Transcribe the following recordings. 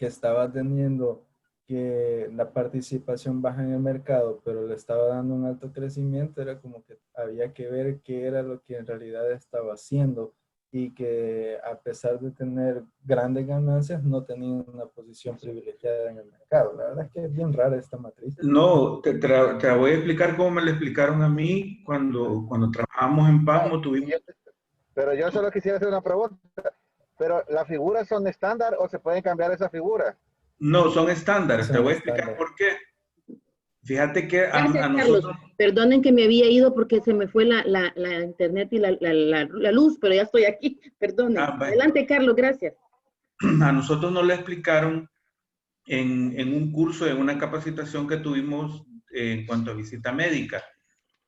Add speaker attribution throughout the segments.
Speaker 1: que estaba teniendo que la participación baja en el mercado, pero le estaba dando un alto crecimiento, era como que había que ver qué era lo que en realidad estaba haciendo y que a pesar de tener grandes ganancias, no tenía una posición privilegiada en el mercado. La verdad es que es bien rara esta matriz.
Speaker 2: No, te la voy a explicar cómo me la explicaron a mí cuando trabajamos en Pasmo, tuvimos...
Speaker 3: Pero yo solo quisiera hacer una pregunta. ¿Pero las figuras son estándar o se pueden cambiar esas figuras?
Speaker 2: No, son estándares. Te
Speaker 1: Son
Speaker 2: voy a explicar
Speaker 1: estándar.
Speaker 2: por qué. Fíjate que
Speaker 4: Gracias,
Speaker 2: a
Speaker 4: Carlos.
Speaker 2: nosotros...
Speaker 4: Perdonen que me había ido porque se me fue la internet y la luz, pero ya estoy aquí. Perdonen. Adelante, Carlos, gracias.
Speaker 2: A nosotros nos lo explicaron en un curso, en una capacitación que tuvimos en cuanto a visita médica.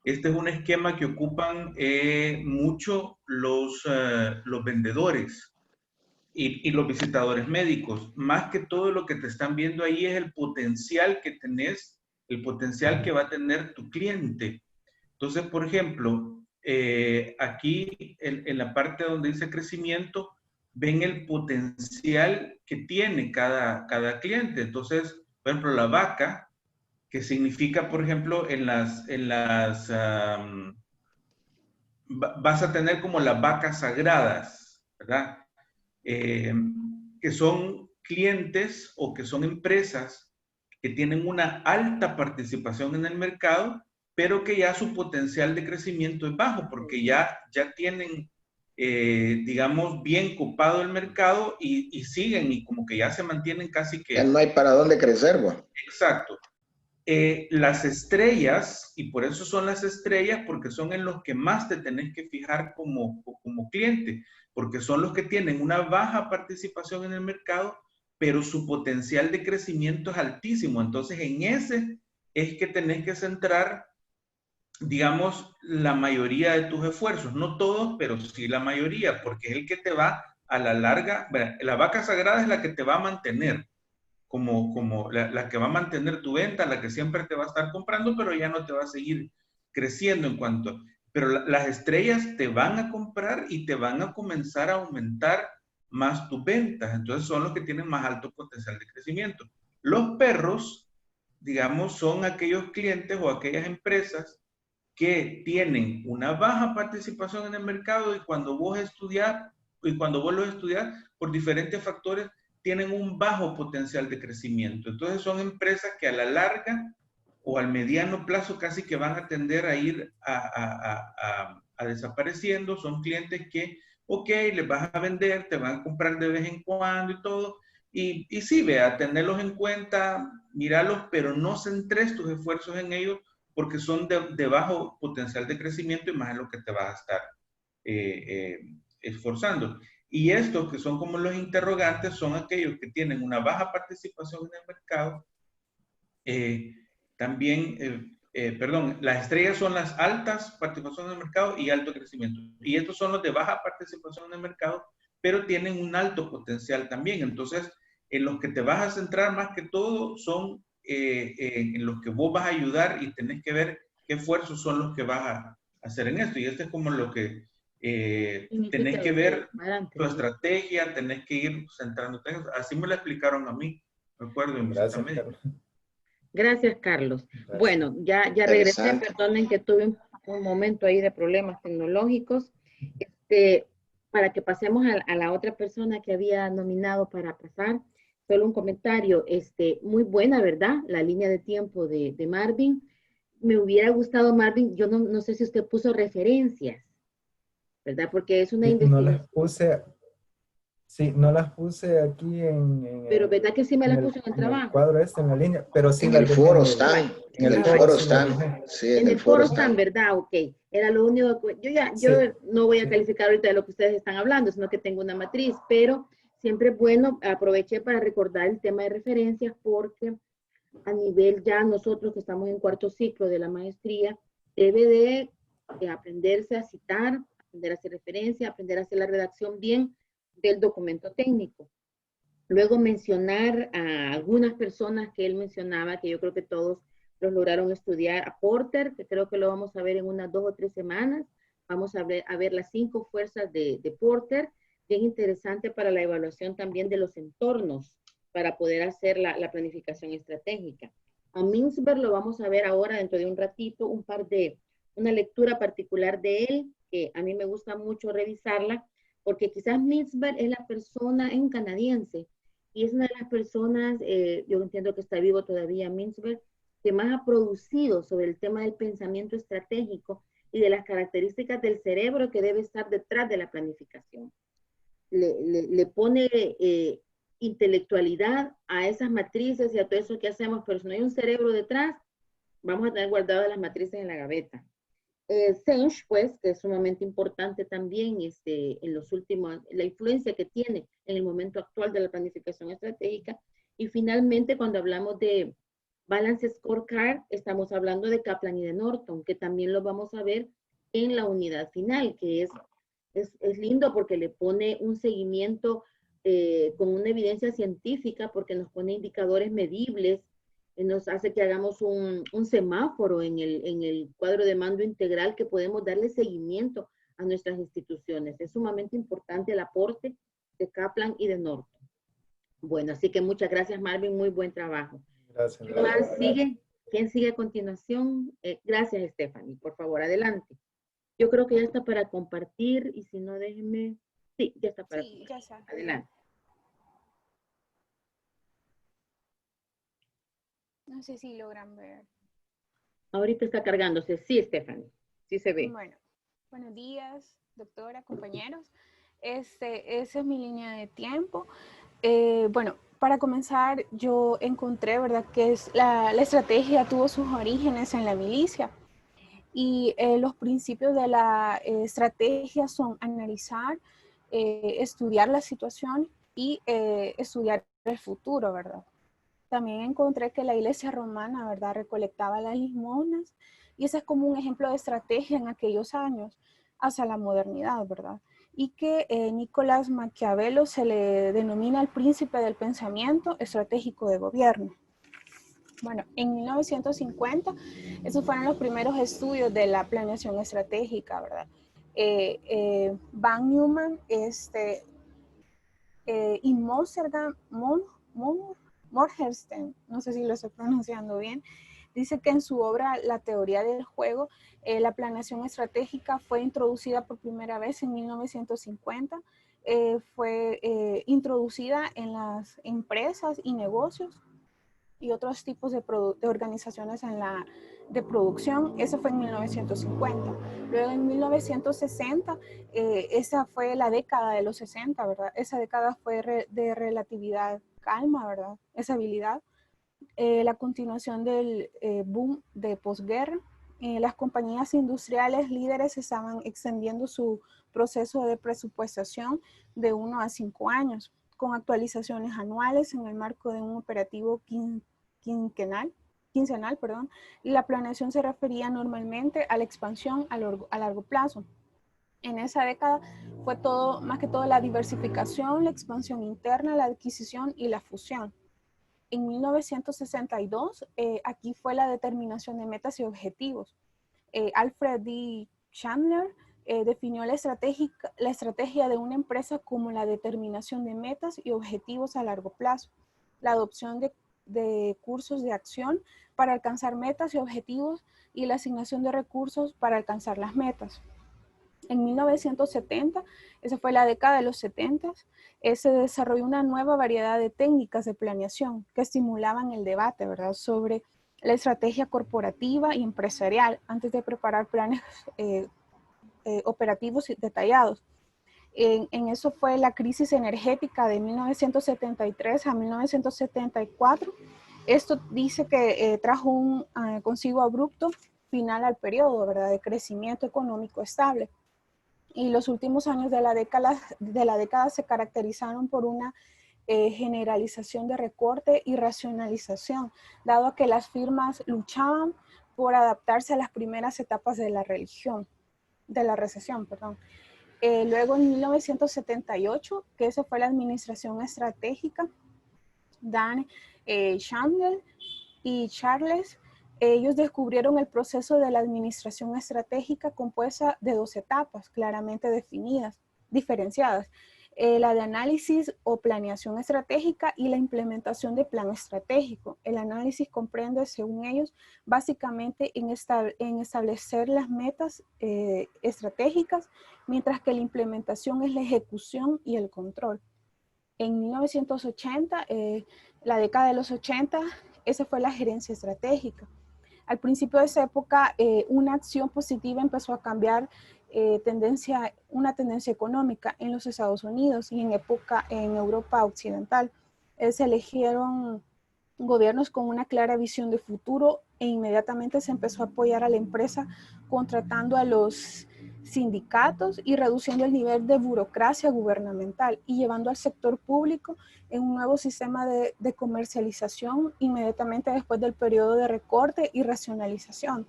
Speaker 2: Este es un esquema que ocupan mucho los vendedores y los visitadores médicos. Más que todo lo que te están viendo ahí es el potencial que tenés, el potencial que va a tener tu cliente. Entonces, por ejemplo, aquí en la parte donde dice crecimiento, ven el potencial que tiene cada cliente. Entonces, por ejemplo, la vaca, que significa, por ejemplo, vas a tener como las vacas sagradas, ¿verdad? Que son clientes o que son empresas que tienen una alta participación en el mercado, pero que ya su potencial de crecimiento es bajo, porque ya tienen, digamos, bien copado el mercado y siguen y como que ya se mantienen casi que...
Speaker 5: Ya no hay para dónde crecer, güey.
Speaker 2: Exacto. Las estrellas, y por eso son las estrellas, porque son en los que más te tenés que fijar como cliente, porque son los que tienen una baja participación en el mercado, pero su potencial de crecimiento es altísimo. Entonces, en ese es que tenés que centrar, digamos, la mayoría de tus esfuerzos. No todos, pero sí la mayoría, porque es el que te va a la larga. La vaca sagrada es la que te va a mantener, como la que va a mantener tu venta, la que siempre te va a estar comprando, pero ya no te va a seguir creciendo en cuanto... Pero las estrellas te van a comprar y te van a comenzar a aumentar más tus ventas. Entonces son los que tienen más alto potencial de crecimiento. Los perros, digamos, son aquellos clientes o aquellas empresas que tienen una baja participación en el mercado y cuando vos los estudias por diferentes factores, tienen un bajo potencial de crecimiento. Entonces son empresas que a la larga o al mediano plazo casi que van a tender a ir a desapareciendo. Son clientes que, ok, les vas a vender, te van a comprar de vez en cuando y todo. Y sí, vea, tenerlos en cuenta, míralo, pero no centres tus esfuerzos en ellos porque son de bajo potencial de crecimiento y más en lo que te vas a estar esforzando. Y estos que son como los interrogantes son aquellos que tienen una baja participación en el mercado. Perdón, las estrellas son las altas participación en el mercado y alto crecimiento. Y estos son los de baja participación en el mercado, pero tienen un alto potencial también. Entonces, en los que te vas a centrar más que todo son en los que vos vas a ayudar y tenés que ver qué esfuerzos son los que vas a hacer en esto. Y esto es como lo que tenés que ver tu estrategia, tenés que ir centrándote. Así me lo explicaron a mí, me acuerdo.
Speaker 1: Gracias, Carlos.
Speaker 4: Gracias, Carlos.
Speaker 1: Gracias.
Speaker 4: Bueno, ya regresé, perdonen que tuve un momento ahí de problemas tecnológicos. Para que pasemos a la otra persona que había nominado para pasar, solo un comentario, muy buena, ¿verdad? La línea de tiempo de Marvin. Me hubiera gustado, Marvin, yo no sé si usted puso referencias, ¿verdad? Porque es una investigación.
Speaker 1: No las puse, sí, no las puse aquí
Speaker 4: pero ¿verdad que sí me las puso en el trabajo?
Speaker 1: En el cuadro en la línea, pero sí
Speaker 5: en el foro están. En el foro están. Sí,
Speaker 4: en el foro están, ¿verdad? Ok. Era lo único que yo no voy a calificar ahorita de lo que ustedes están hablando, sino que tengo una matriz, pero siempre es bueno, aproveché para recordar el tema de referencias porque a nivel ya nosotros que estamos en cuarto ciclo de la maestría, debe de aprenderse a citar, aprender a hacer referencia, aprender a hacer la redacción bien del documento técnico. Luego mencionar a algunas personas que él mencionaba, que yo creo que todos los lograron estudiar, a Porter, que creo que lo vamos a ver en unas 2 o 3 semanas. Vamos a ver las 5 fuerzas de Porter, bien interesante para la evaluación también de los entornos para poder hacer la planificación estratégica. A Mintzberg lo vamos a ver ahora dentro de un ratito, una lectura particular de él, que a mí me gusta mucho revisarla, porque quizás Mintzberg es es un canadiense, y es una de las personas, yo entiendo que está vivo todavía Mintzberg, que más ha producido sobre el tema del pensamiento estratégico y de las características del cerebro que debe estar detrás de la planificación. Le pone intelectualidad a esas matrices y a todo eso que hacemos, pero si no hay un cerebro detrás, vamos a tener guardadas las matrices en la gaveta. Senge, pues, que es sumamente importante también en los últimos, la influencia que tiene en el momento actual de la planificación estratégica. Y finalmente, cuando hablamos de Balance Scorecard, estamos hablando de Kaplan y de Norton, que también lo vamos a ver en la unidad final, que es lindo porque le pone un seguimiento con una evidencia científica, porque nos pone indicadores medibles, nos hace que hagamos un semáforo en el cuadro de mando integral que podemos darle seguimiento a nuestras instituciones. Es sumamente importante el aporte de Kaplan y de Norton. Bueno, así que muchas gracias, Marvin, muy buen trabajo.
Speaker 1: Gracias.
Speaker 4: ¿Quién más sigue? ¿Quién sigue a continuación? Gracias, Stephanie. Por favor, adelante. Yo creo que ya está para compartir y si no, déjenme... Sí, ya está para compartir.
Speaker 6: Ya está.
Speaker 4: Adelante.
Speaker 6: No sé si logran ver.
Speaker 4: Ahorita está cargándose. Sí, Stephanie. Sí se ve.
Speaker 6: Bueno, buenos días, doctora, compañeros. Esa es mi línea de tiempo. Bueno, para comenzar, yo encontré, ¿verdad?, que la estrategia tuvo sus orígenes en la milicia. Y los principios de la estrategia son analizar, estudiar la situación y estudiar el futuro, ¿verdad? También encontré que la iglesia romana, ¿verdad?, recolectaba las limosnas, y ese es como un ejemplo de estrategia en aquellos años hacia la modernidad, ¿verdad? Y que Nicolás Maquiavelo se le denomina el príncipe del pensamiento estratégico de gobierno. Bueno, en 1950, esos fueron los primeros estudios de la planeación estratégica, ¿verdad? Van Neumann y Morgenstern, no sé si lo estoy pronunciando bien, dice que en su obra La teoría del juego, la planeación estratégica fue introducida por primera vez en 1950, fue introducida en las empresas y negocios y otros tipos de organizaciones de producción. Eso fue en 1950. Luego en 1960, esa fue la década de los 60, ¿verdad? Esa década fue de relatividad calma, ¿verdad? Esa habilidad. La continuación del boom de posguerra. Las compañías industriales líderes estaban extendiendo su proceso de presupuestación de 1 a 5 años, con actualizaciones anuales en el marco de un operativo quincenal, y la planeación se refería normalmente a la expansión a largo plazo. En esa década fue todo, más que todo, la diversificación, la expansión interna, la adquisición y la fusión. En 1962, aquí fue la determinación de metas y objetivos. Alfred D. Chandler definió la estrategia de una empresa como la determinación de metas y objetivos a largo plazo, la adopción de cursos de acción para alcanzar metas y objetivos y la asignación de recursos para alcanzar las metas. En 1970, esa fue la década de los 70, se desarrolló una nueva variedad de técnicas de planeación que estimulaban el debate, ¿verdad?, sobre la estrategia corporativa y empresarial antes de preparar planes operativos detallados. En eso fue la crisis energética de 1973 a 1974. Esto dice que trajo un consigo abrupto final al periodo, ¿verdad?, de crecimiento económico estable. Y los últimos años de la década se caracterizaron por una generalización de recorte y racionalización, dado que las firmas luchaban por adaptarse a las primeras etapas de la recesión. Luego en 1978, que esa fue la administración estratégica, Dan Chandler y Charles, ellos descubrieron el proceso de la administración estratégica compuesta de 2 etapas claramente definidas, diferenciadas. la de análisis o planeación estratégica y la implementación de plan estratégico. El análisis comprende, según ellos, básicamente en establecer las metas estratégicas, mientras que la implementación es la ejecución y el control. En 1980, la década de los 80, esa fue la gerencia estratégica. Al principio de esa época, una acción positiva empezó a cambiar una tendencia económica en los Estados Unidos y en Europa Occidental. Se eligieron gobiernos con una clara visión de futuro e inmediatamente se empezó a apoyar a la empresa contratando a los sindicatos y reduciendo el nivel de burocracia gubernamental y llevando al sector público en un nuevo sistema de comercialización inmediatamente después del periodo de recorte y racionalización.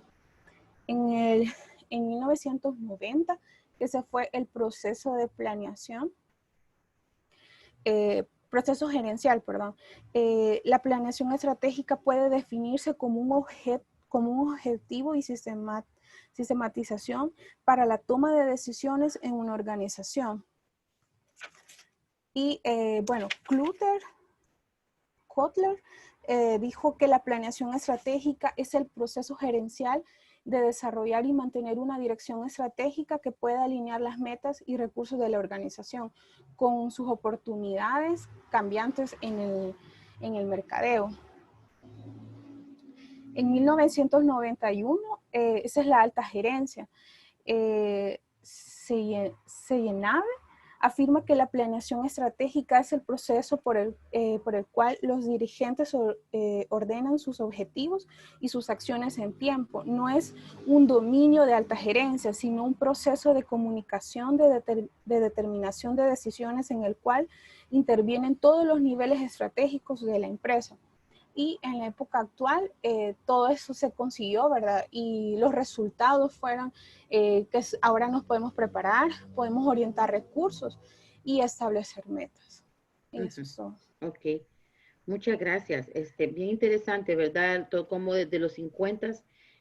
Speaker 6: En 1990, ese fue el proceso de planeación, proceso gerencial, perdón. La planeación estratégica puede definirse como un objetivo y sistematización para la toma de decisiones en una organización. Y bueno, Kotler dijo que la planeación estratégica es el proceso gerencial de desarrollar y mantener una dirección estratégica que pueda alinear las metas y recursos de la organización con sus oportunidades cambiantes en el mercadeo. En 1991, esa es la alta gerencia. Sellenave afirma que la planeación estratégica es el proceso por el cual los dirigentes ordenan sus objetivos y sus acciones en tiempo. No es un dominio de alta gerencia, sino un proceso de comunicación, de determinación de decisiones en el cual intervienen todos los niveles estratégicos de la empresa. Y en la época actual, todo eso se consiguió, ¿verdad? Y los resultados fueron que ahora nos podemos preparar, podemos orientar recursos y establecer metas. Eso es todo.
Speaker 4: Ok, muchas gracias. Bien interesante, ¿verdad? Todo como desde los 50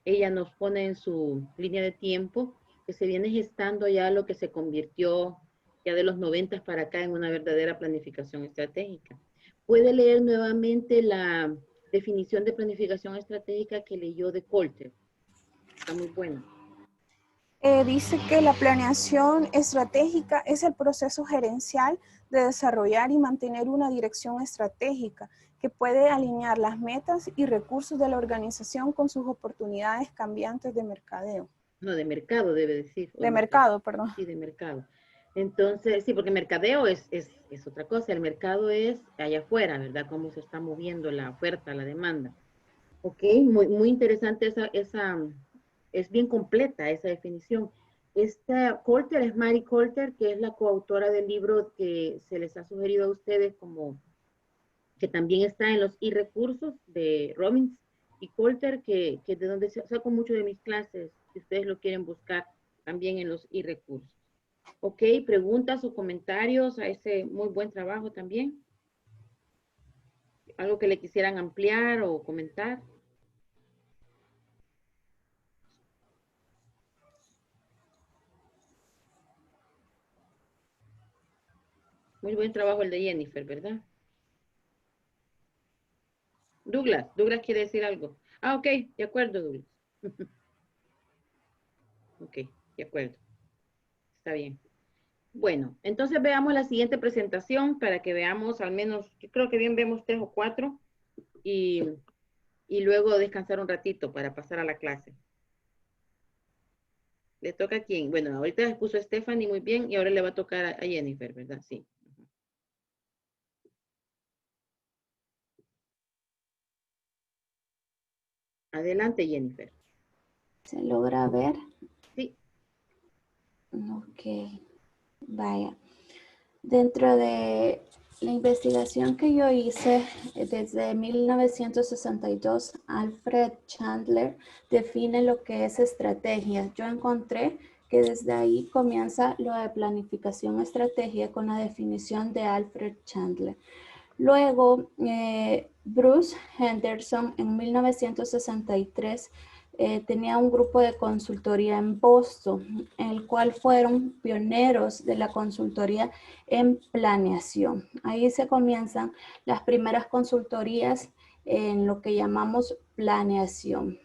Speaker 4: ella nos pone en su línea de tiempo que se viene gestando ya lo que se convirtió ya de los 90 para acá en una verdadera planificación estratégica. ¿Puede leer nuevamente la definición de planificación estratégica que leyó de Kotler? Está muy buena.
Speaker 6: Dice que la planeación estratégica es el proceso gerencial de desarrollar y mantener una dirección estratégica que puede alinear las metas y recursos de la organización con sus oportunidades cambiantes de mercadeo.
Speaker 4: No, de mercado debe decir.
Speaker 6: De mercado, perdón.
Speaker 4: Sí, de mercado. Entonces, sí, porque mercadeo es otra cosa. El mercado es allá afuera, ¿verdad? Cómo se está moviendo la oferta, la demanda. Ok, muy interesante es bien completa esa definición. Esta Kotler es Mary Kotler, que es la coautora del libro que se les ha sugerido a ustedes como que también está en los e-recursos de Robbins y Kotler, que de donde saco mucho de mis clases, si ustedes lo quieren buscar también en los e-recursos. Ok, preguntas o comentarios a ese muy buen trabajo también. ¿Algo que le quisieran ampliar o comentar? Muy buen trabajo el de Jennifer, ¿verdad? Douglas quiere decir algo. Ah, ok, de acuerdo, Douglas. Ok, de acuerdo. Está bien. Bueno, entonces veamos la siguiente presentación para que veamos al menos, yo creo que bien vemos 3 o 4 y luego descansar un ratito para pasar a la clase. ¿Le toca a quién? Bueno, ahorita expuso a Stephanie muy bien y ahora le va a tocar a Jennifer, ¿verdad? Sí. Adelante, Jennifer.
Speaker 7: ¿Se logra ver?
Speaker 4: Sí.
Speaker 7: Ok, vaya. Dentro de la investigación que yo hice desde 1962, Alfred Chandler define lo que es estrategia. Yo encontré que desde ahí comienza lo de planificación estratégica con la definición de Alfred Chandler. Luego, Bruce Henderson en 1963 tenía un grupo de consultoría en Boston, en el cual fueron pioneros de la consultoría en planeación. Ahí se comienzan las primeras consultorías en lo que llamamos planeación.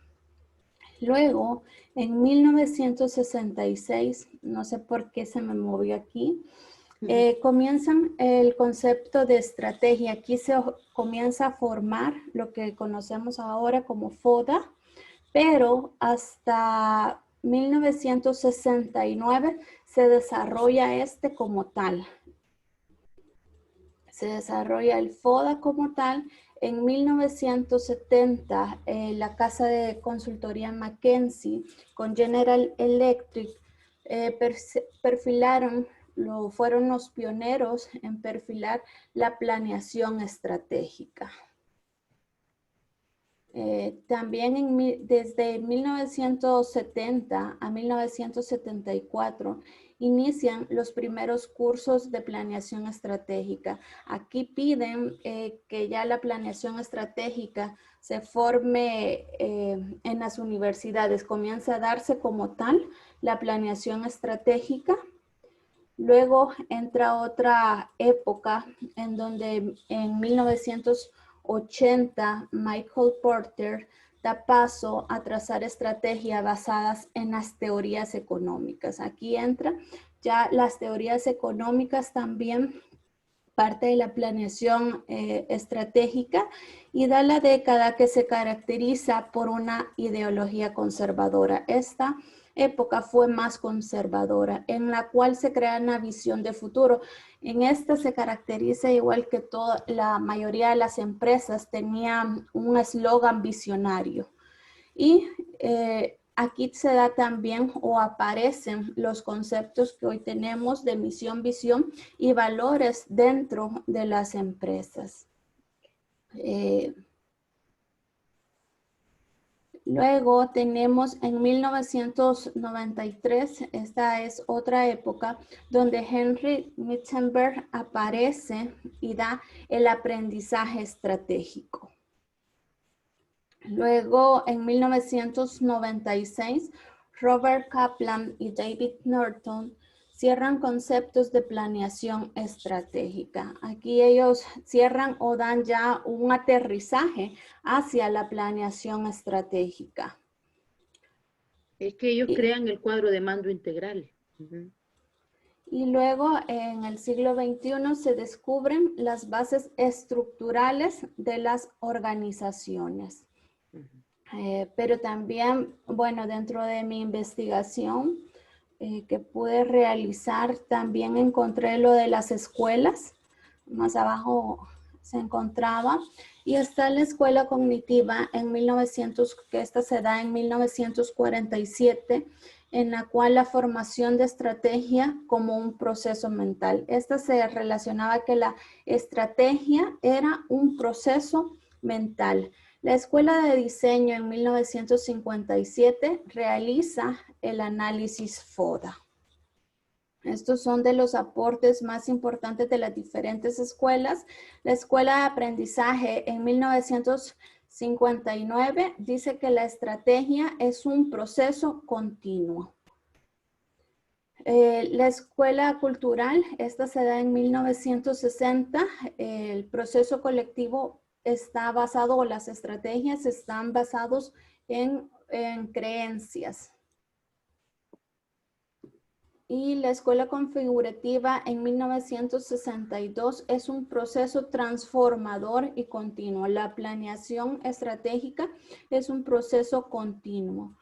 Speaker 7: Luego, en 1966, no sé por qué se me movió aquí, comienzan el concepto de estrategia. Aquí se comienza a formar lo que conocemos ahora como FODA, pero hasta 1969 se desarrolla este como tal. Se desarrolla el FODA como tal. En 1970, la casa de consultoría McKinsey con General Electric fueron los pioneros en perfilar la planeación estratégica. También desde 1970 a 1974 inician los primeros cursos de planeación estratégica. Aquí piden que ya la planeación estratégica se forme en las universidades. Comienza a darse como tal la planeación estratégica. Luego entra otra época en donde en 1980 Michael Porter da paso a trazar estrategias basadas en las teorías económicas. Aquí entra ya las teorías económicas también, parte de la planeación estratégica, y da la década que se caracteriza por una ideología conservadora. Esta época fue más conservadora, en la cual se crea una visión de futuro. En esta se caracteriza igual que la mayoría de las empresas tenían un eslogan visionario. Y aquí se da también o aparecen los conceptos que hoy tenemos de misión, visión y valores dentro de las empresas. Luego tenemos en 1993, esta es otra época, donde Henry Mitzenberg aparece y da el aprendizaje estratégico. Luego, en 1996, Robert Kaplan y David Norton cierran conceptos de planeación estratégica. Aquí ellos cierran o dan ya un aterrizaje hacia la planeación estratégica.
Speaker 4: Es que ellos crean el cuadro de mando integral.
Speaker 7: Y luego en el siglo XXI se descubren las bases estructurales de las organizaciones. Pero también, bueno, dentro de mi investigación que pude realizar, también encontré lo de las escuelas. Más abajo se encontraba. Y está la escuela cognitiva que esta se da en 1947, en la cual la formación de estrategia como un proceso mental. Esta se relacionaba que la estrategia era un proceso mental. La Escuela de Diseño en 1957 realiza el análisis FODA. Estos son de los aportes más importantes de las diferentes escuelas. La Escuela de Aprendizaje en 1959 dice que la estrategia es un proceso continuo. La Escuela Cultural, esta se da en 1960. El proceso colectivo está basado, o las estrategias están basados en creencias. Y la escuela configurativa en 1962 es un proceso transformador y continuo. La planeación estratégica es un proceso continuo.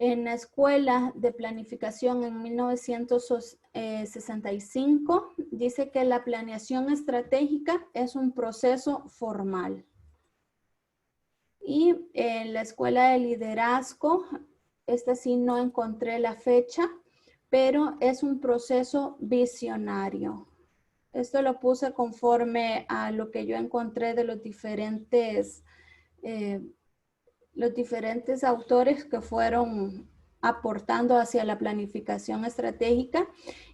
Speaker 7: En la escuela de planificación en 1965 dice que la planeación estratégica es un proceso formal. Y en la escuela de liderazgo, esta sí no encontré la fecha, pero es un proceso visionario. Esto lo puse conforme a lo que yo encontré de los diferentes autores que fueron aportando hacia la planificación estratégica.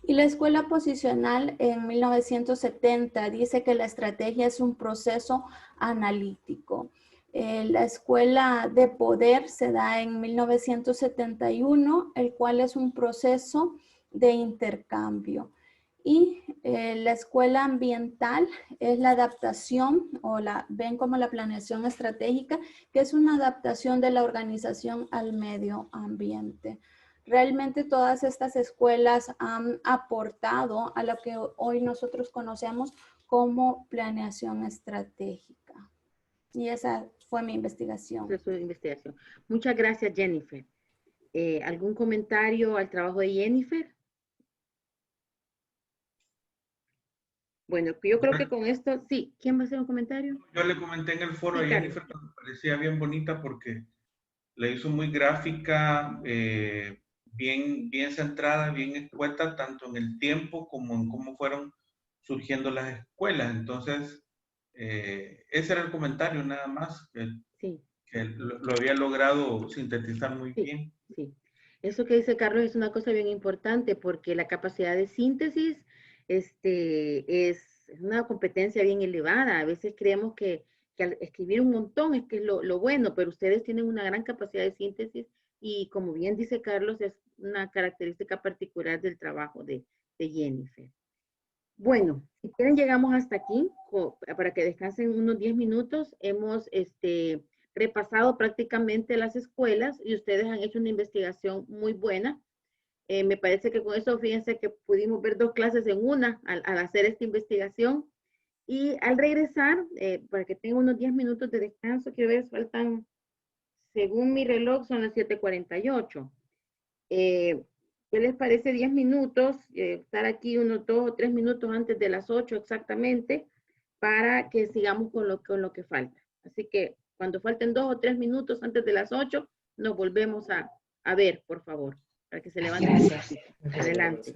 Speaker 7: Y la escuela posicional en 1970 dice que la estrategia es un proceso analítico. La Escuela de Poder se da en 1971, el cual es un proceso de intercambio. Y la escuela ambiental es la adaptación, o la ven como la planeación estratégica, que es una adaptación de la organización al medio ambiente. Realmente todas estas escuelas han aportado a lo que hoy nosotros conocemos como planeación estratégica. Y esa fue mi investigación.
Speaker 4: Esa es su investigación. Muchas gracias, Jennifer. ¿Algún comentario al trabajo de Jennifer? Bueno, yo creo que con esto, sí. ¿Quién va a hacer un comentario?
Speaker 2: Yo le comenté en el foro
Speaker 4: Sí,
Speaker 2: a Jennifer que me parecía bien bonita porque la hizo muy gráfica, bien centrada, bien escueta, tanto en el tiempo como en cómo fueron surgiendo las escuelas. Entonces, ese era el comentario nada más,
Speaker 4: sí.
Speaker 2: que lo había logrado sintetizar muy bien.
Speaker 4: Sí. Eso que dice Carlos es una cosa bien importante porque la capacidad de síntesis es una competencia bien elevada. A veces creemos que al escribir un montón es que es lo bueno, pero ustedes tienen una gran capacidad de síntesis y como bien dice Carlos, es una característica particular del trabajo de Jennifer. Bueno, si quieren llegamos hasta aquí para que descansen unos 10 minutos. Hemos repasado prácticamente las escuelas y ustedes han hecho una investigación muy buena. Me parece que con eso, fíjense que pudimos ver 2 clases en una al hacer esta investigación. Y al regresar, para que tengan unos 10 minutos de descanso, quiero ver, faltan, según mi reloj, son las 7:48. ¿Qué les parece 10 minutos? Estar aquí unos 2 o 3 minutos antes de las 8 exactamente para que sigamos con lo que falta. Así que cuando falten 2 o 3 minutos antes de las 8, nos volvemos a ver, por favor, para que se levanten un ratito. Adelante.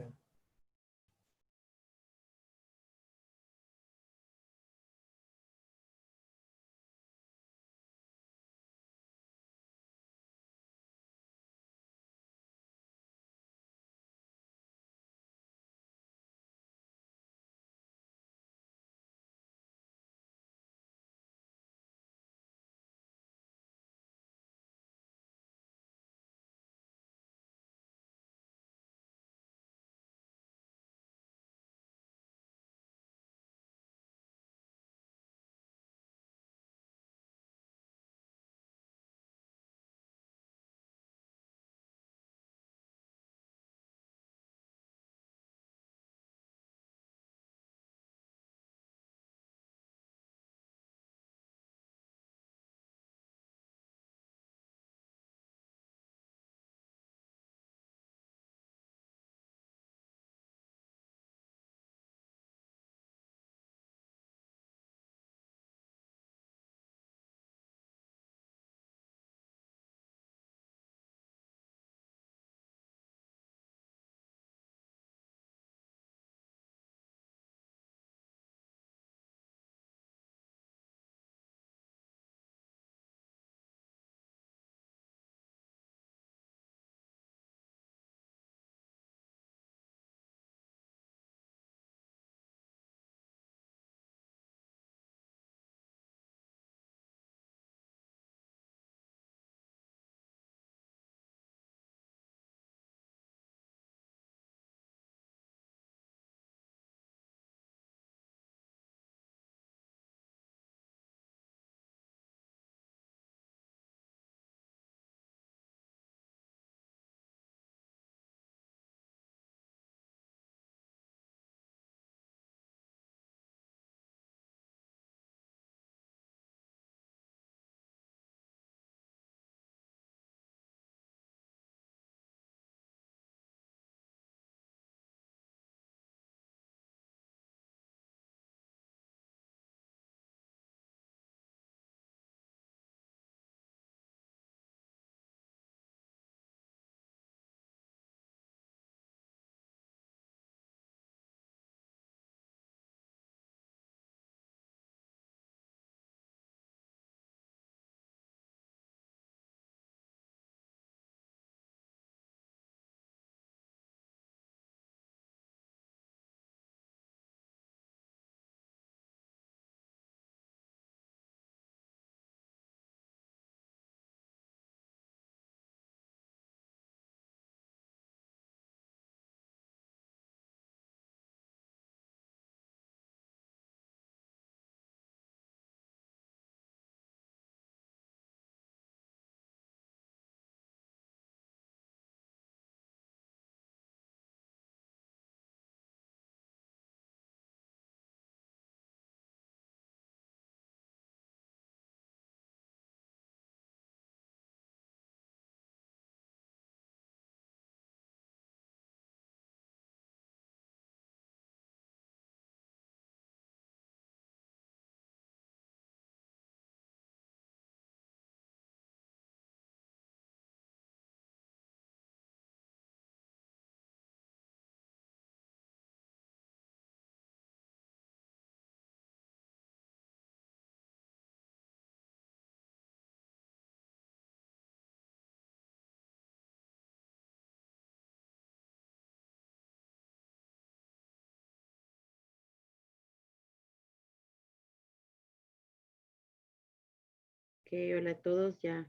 Speaker 4: Ok, hola a todos, ya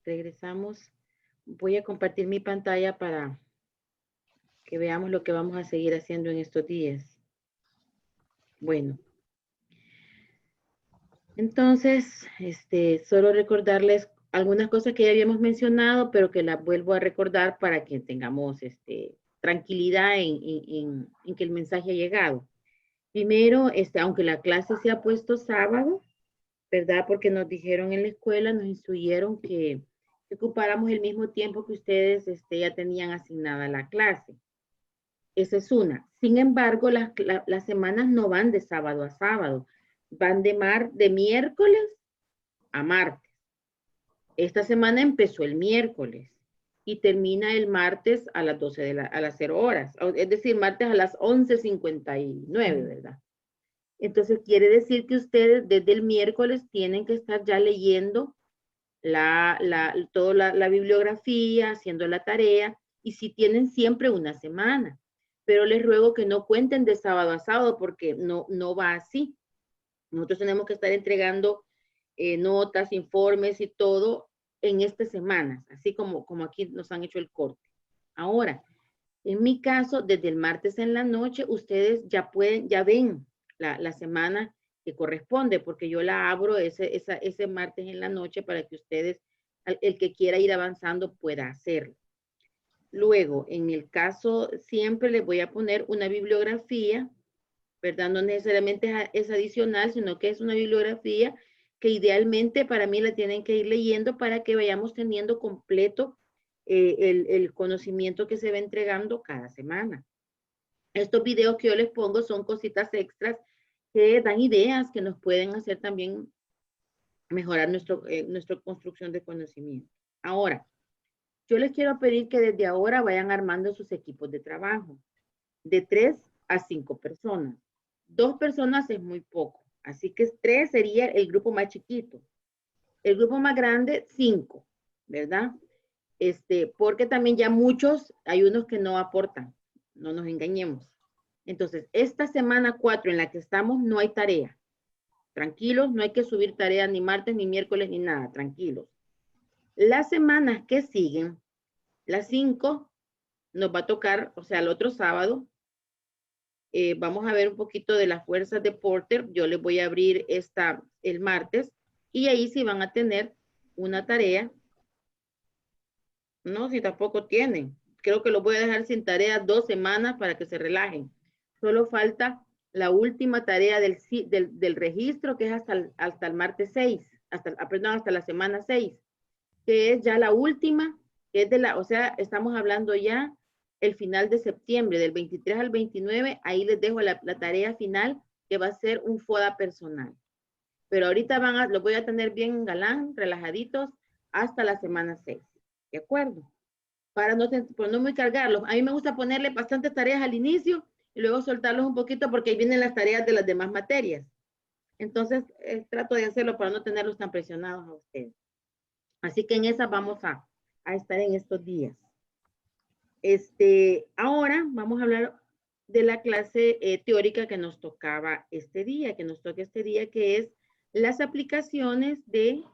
Speaker 4: regresamos. Voy a compartir mi pantalla para que veamos lo que vamos a seguir haciendo en estos días. Bueno, entonces, solo recordarles algunas cosas que ya habíamos mencionado, pero que las vuelvo a recordar para que tengamos tranquilidad en que el mensaje ha llegado. Primero, aunque la clase se ha puesto sábado, ¿verdad? Porque nos dijeron en la escuela, nos instruyeron que ocupáramos el mismo tiempo que ustedes ya tenían asignada la clase. Esa es una. Sin embargo, las semanas no van de sábado a sábado, van de miércoles a martes. Esta semana empezó el miércoles y termina el martes a las 0 horas, es decir, martes a las 11:59, ¿verdad? Entonces quiere decir que ustedes desde el miércoles tienen que estar ya leyendo toda la bibliografía, haciendo la tarea, y si tienen siempre una semana. Pero les ruego que no cuenten de sábado a sábado porque no va así. Nosotros tenemos que estar entregando notas, informes y todo en estas semanas, así como aquí nos han hecho el corte. Ahora, en mi caso, desde el martes en la noche, ustedes ya ven la semana que corresponde, porque yo la abro ese martes en la noche para que ustedes, el que quiera ir avanzando, pueda hacerlo. Luego, en el caso, siempre les voy a poner una bibliografía, ¿verdad? No necesariamente es adicional, sino que es una bibliografía que idealmente para mí la tienen que ir leyendo para que vayamos teniendo completo el conocimiento que se va entregando cada semana. Estos videos que yo les pongo son cositas extras que dan ideas que nos pueden hacer también mejorar nuestra construcción de conocimiento. Ahora, yo les quiero pedir que desde ahora vayan armando sus equipos de trabajo, de 3 a 5 personas. 2 personas es muy poco, así que 3 sería el grupo más chiquito. El grupo más grande, 5, ¿verdad? Porque también ya hay unos que no aportan, no nos engañemos. Entonces, esta semana 4 en la que estamos no hay tarea. Tranquilos, no hay que subir tarea ni martes, ni miércoles, ni nada, tranquilos. Las semanas que siguen, las 5, nos va a tocar, o sea, el otro sábado, vamos a ver un poquito de las fuerzas de Porter. Yo les voy a abrir el martes y ahí sí van a tener una tarea. No, si tampoco tienen. Creo que los voy a dejar sin tarea 2 semanas para que se relajen. Solo falta la última tarea del registro, que es hasta el martes 6, hasta la semana 6, que es ya la última, que es o sea, estamos hablando ya el final de septiembre, del 23 al 29, ahí les dejo la tarea final, que va a ser un FODA personal. Pero ahorita los voy a tener bien galán, relajaditos, hasta la semana 6. ¿De acuerdo? Para no muy cargarlos. A mí me gusta ponerle bastantes tareas al inicio y luego soltarlos un poquito porque ahí vienen las tareas de las demás materias. Entonces, trato de hacerlo para no tenerlos tan presionados a ustedes. Así que en esa vamos a estar en estos días. Ahora vamos a hablar de la clase teórica que nos tocaba este día, que es las aplicaciones de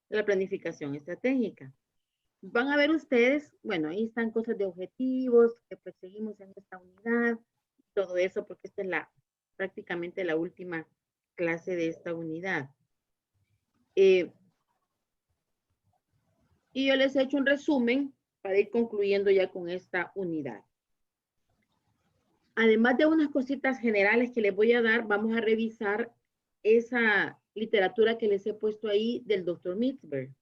Speaker 4: la planificación estratégica. Van a ver ustedes, bueno, ahí están cosas de objetivos que perseguimos en esta unidad, todo eso, porque esta es prácticamente la última clase de esta unidad. Y yo les he hecho un resumen para ir concluyendo ya con esta unidad. Además de unas cositas generales que les voy a dar, vamos a revisar esa literatura que les he puesto ahí del Dr. Mitzberg.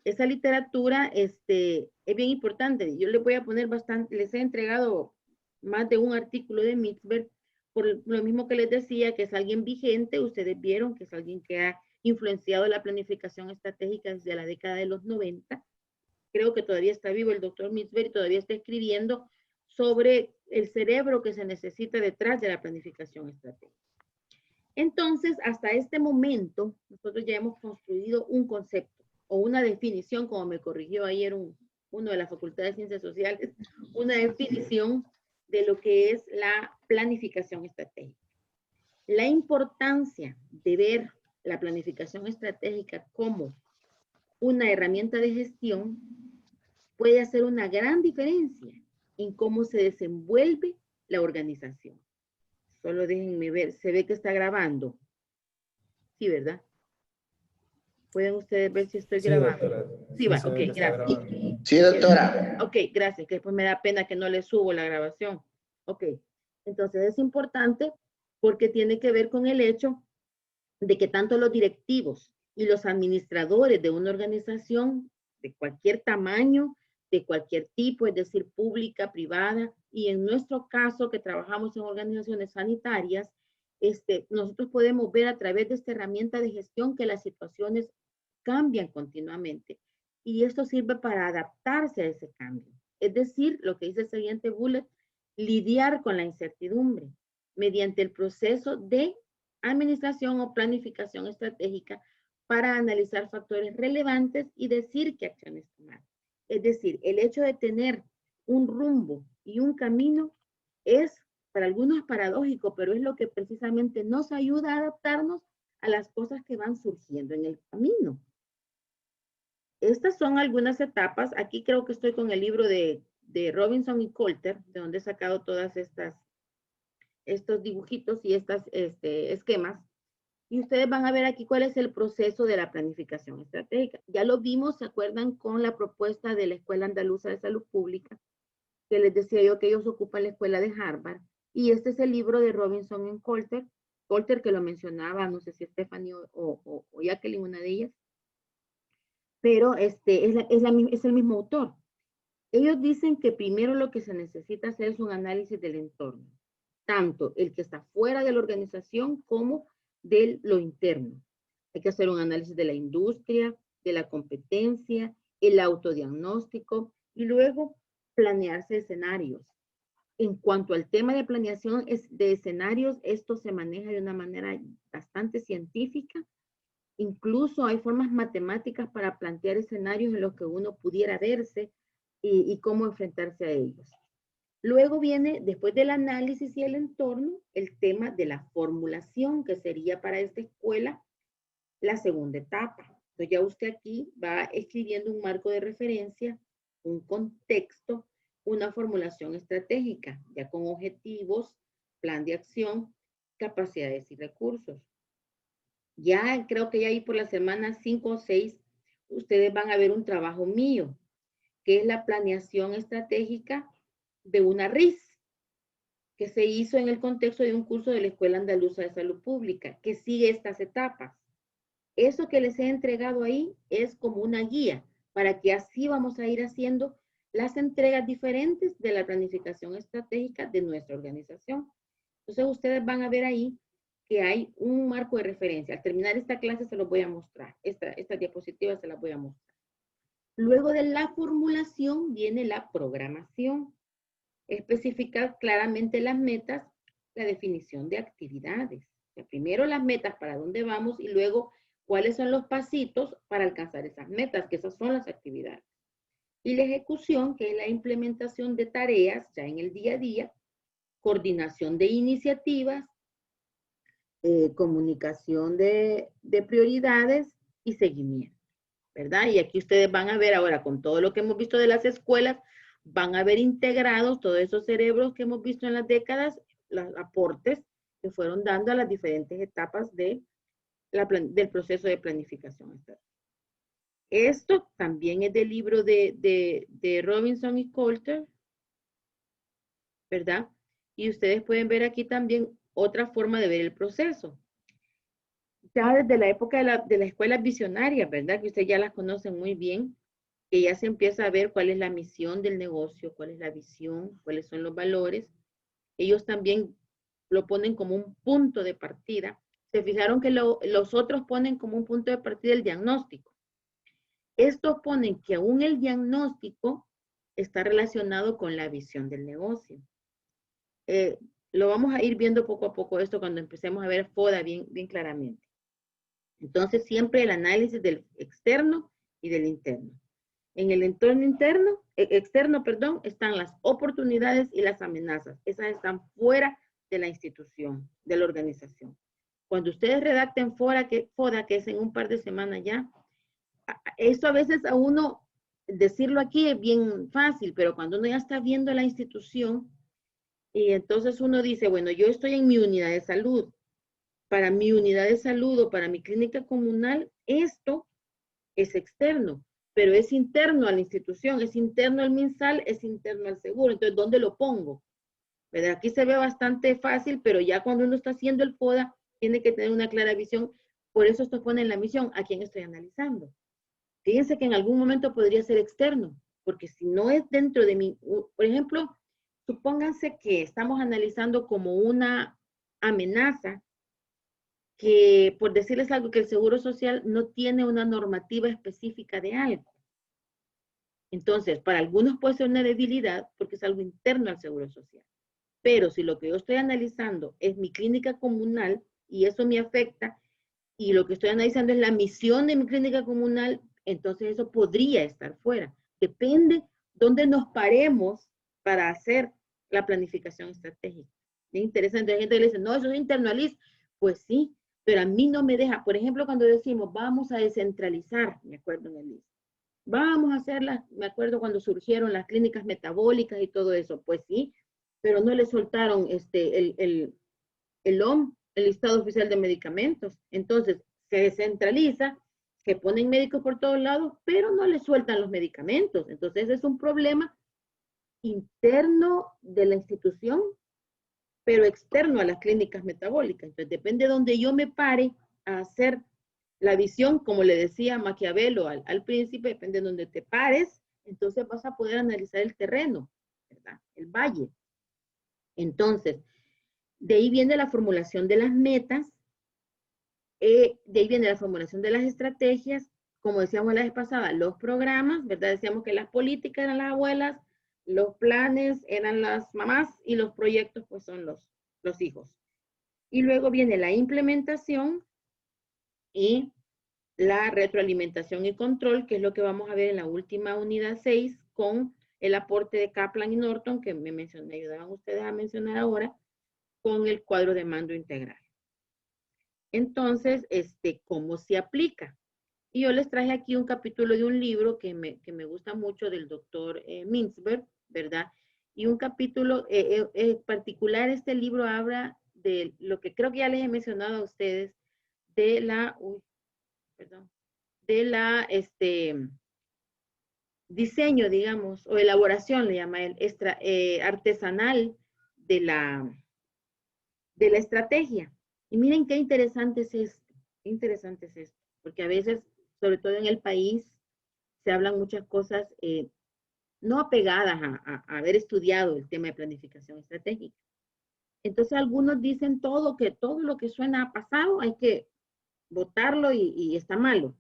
Speaker 4: Esa literatura es bien importante. Yo les voy a poner les he entregado más de un artículo de Mitzberg, por lo mismo que les decía, que es alguien vigente. Ustedes vieron que es alguien que ha influenciado la planificación estratégica desde la década de los 90. Creo que todavía está vivo el doctor Mitzberg y todavía está escribiendo sobre el cerebro que se necesita detrás de la planificación estratégica. Entonces, hasta este momento, nosotros ya hemos construido un concepto o una definición, como me corrigió ayer uno de la Facultad de Ciencias Sociales, una definición de lo que es la planificación estratégica. La importancia de ver la planificación estratégica como una herramienta de gestión puede hacer una gran diferencia en cómo se desenvuelve la organización. Solo déjenme ver, se ve que está grabando. Sí, ¿verdad? ¿Pueden ustedes ver si estoy grabando?
Speaker 1: Doctora.
Speaker 4: Sí, va,
Speaker 1: se
Speaker 4: ok,
Speaker 1: ve que está
Speaker 4: gracias.
Speaker 1: grabando.
Speaker 5: Sí, doctora.
Speaker 4: Ok, gracias, que después me da pena que no le subo la grabación. Ok, entonces es importante porque tiene que ver con el hecho de que tanto los directivos y los administradores de una organización de cualquier tamaño, de cualquier tipo, es decir, pública, privada, y en nuestro caso que trabajamos en organizaciones sanitarias, nosotros podemos ver a través de esta herramienta de gestión que las situaciones cambian continuamente. Y esto sirve para adaptarse a ese cambio. Es decir, lo que dice el siguiente bullet, lidiar con la incertidumbre mediante el proceso de administración o planificación estratégica para analizar factores relevantes y decir qué acciones tomar. Es decir, el hecho de tener un rumbo y un camino es para algunos paradójico, pero es lo que precisamente nos ayuda a adaptarnos a las cosas que van surgiendo en el camino. Estas son algunas etapas. Aquí creo que estoy con el libro de Robinson y Colter, de donde he sacado todas estos dibujitos y estos esquemas. Y ustedes van a ver aquí cuál es el proceso de la planificación estratégica. Ya lo vimos, ¿se acuerdan? Con la propuesta de la Escuela Andaluza de Salud Pública, que les decía yo que ellos ocupan la escuela de Harvard. Y este es el libro de Robinson y Colter, que lo mencionaba, no sé si Stephanie o Jacqueline, una de ellas, pero es el mismo autor. Ellos dicen que primero lo que se necesita hacer es un análisis del entorno, tanto el que está fuera de la organización como de lo interno. Hay que hacer un análisis de la industria, de la competencia, el autodiagnóstico y luego planearse escenarios. En cuanto al tema de planeación de escenarios, esto se maneja de una manera bastante científica. Incluso hay formas matemáticas para plantear escenarios en los que uno pudiera verse y cómo enfrentarse a ellos. Luego viene, después del análisis y el entorno, el tema de la formulación, que sería para esta escuela la segunda etapa. Entonces ya usted aquí va escribiendo un marco de referencia, un contexto, una formulación estratégica, ya con objetivos, plan de acción, capacidades y recursos. Ya creo que ya ahí por la semana 5 o 6, ustedes van a ver un trabajo mío, que es la planeación estratégica de una RIS, que se hizo en el contexto de un curso de la Escuela Andaluza de Salud Pública, que sigue estas etapas. Eso que les he entregado ahí es como una guía, para que así vamos a ir haciendo las entregas diferentes de la planificación estratégica de nuestra organización. Entonces ustedes van a ver ahí que hay un marco de referencia. Al terminar esta clase se los voy a mostrar. Esta diapositiva se las voy a mostrar. Luego de la formulación viene la programación. Especificar claramente las metas, la definición de actividades. O sea, primero las metas para dónde vamos y luego cuáles son los pasitos para alcanzar esas metas, que esas son las actividades. Y la ejecución, que es la implementación de tareas ya en el día a día, coordinación de iniciativas, comunicación de prioridades y seguimiento, ¿verdad? Y aquí ustedes van a ver ahora con todo lo que hemos visto de las escuelas, van a ver integrados todos esos cerebros que hemos visto en las décadas, los aportes que fueron dando a las diferentes etapas del proceso de planificación. Esto también es del libro de Robinson y Colter, ¿verdad? Y ustedes pueden ver aquí también otra forma de ver el proceso. Ya desde la época de las escuelas visionarias, ¿verdad? Que ustedes ya las conocen muy bien, que ya se empieza a ver cuál es la misión del negocio, cuál es la visión, cuáles son los valores. Ellos también lo ponen como un punto de partida. Se fijaron que los otros ponen como un punto de partida el diagnóstico. Estos ponen que aún el diagnóstico está relacionado con la visión del negocio. Lo vamos a ir viendo poco a poco esto cuando empecemos a ver FODA bien claramente. Entonces, siempre el análisis del externo y del interno. En el entorno externo, están las oportunidades y las amenazas. Esas están fuera de la institución, de la organización. Cuando ustedes redacten FODA, que es en un par de semanas ya, eso a veces a uno, decirlo aquí es bien fácil, pero cuando uno ya está viendo la institución, y entonces uno dice, bueno, yo estoy en mi unidad de salud. Para mi unidad de salud o para mi clínica comunal, esto es externo, pero es interno a la institución, es interno al MinSal, es interno al seguro. Entonces, ¿dónde lo pongo? ¿Verdad? Aquí se ve bastante fácil, pero ya cuando uno está haciendo el FODA, tiene que tener una clara visión. Por eso esto pone en la misión a quién estoy analizando. Fíjense que en algún momento podría ser externo, porque si no es dentro de mi, por ejemplo, supónganse que estamos analizando como una amenaza que, por decirles algo, que el Seguro Social no tiene una normativa específica de algo. Entonces, para algunos puede ser una debilidad porque es algo interno al Seguro Social. Pero si lo que yo estoy analizando es mi clínica comunal y eso me afecta, y lo que estoy analizando es la misión de mi clínica comunal, entonces eso podría estar fuera. Depende dónde nos paremos para hacer la planificación estratégica. Es interesante, hay gente que le dice, no, eso es internaliz. Pues sí, pero a mí no me deja. Por ejemplo, cuando decimos, vamos a descentralizar, me acuerdo en el list. Vamos a hacerlas, me acuerdo cuando surgieron las clínicas metabólicas y todo eso, pues sí, pero no le soltaron el OM, el listado oficial de medicamentos. Entonces, se descentraliza, se ponen médicos por todos lados, pero no le sueltan los medicamentos. Entonces, ese es un problema interno de la institución, pero externo a las clínicas metabólicas. Entonces, depende de donde yo me pare a hacer la visión, como le decía Maquiavelo al príncipe, depende de donde te pares, entonces vas a poder analizar el terreno, ¿verdad? El valle. Entonces, de ahí viene la formulación de las metas, de ahí viene la formulación de las estrategias, como decíamos la vez pasada, los programas, ¿verdad? Decíamos que las políticas eran las abuelas, los planes eran las mamás y los proyectos pues son los hijos. Y luego viene la implementación y la retroalimentación y control, que es lo que vamos a ver en la última unidad 6 con el aporte de Kaplan y Norton, que me ayudaban ustedes a mencionar ahora, con el cuadro de mando integral. Entonces, ¿cómo se aplica? Y yo les traje aquí un capítulo de un libro que me gusta mucho del doctor Mintzberg, ¿verdad? Y un capítulo en particular, este libro habla de lo que creo que ya les he mencionado a ustedes, de la, diseño, digamos, o elaboración, le llama él, artesanal de la estrategia. Y miren qué interesante es esto, porque a veces, sobre todo en el país, se hablan muchas cosas no apegadas a haber estudiado el tema de planificación estratégica. Entonces algunos dicen todo lo que suena a pasado hay que votarlo y está malo,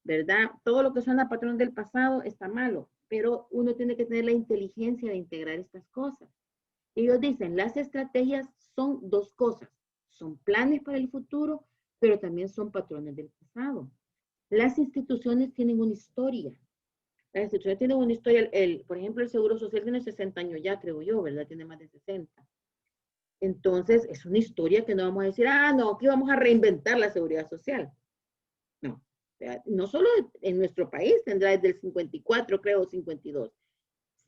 Speaker 4: ¿verdad? Todo lo que suena a patrón del pasado está malo, pero uno tiene que tener la inteligencia de integrar estas cosas. Ellos dicen, las estrategias son dos cosas, son planes para el futuro, pero también son patrones del pasado. Las instituciones tienen una historia. Las instituciones tienen una historia, por ejemplo, el Seguro Social tiene 60 años ya, creo yo, ¿verdad? Tiene más de 60. Entonces, es una historia que no vamos a decir, no, aquí vamos a reinventar la seguridad social. No, no solo en nuestro país, tendrá desde el 54, creo, 52,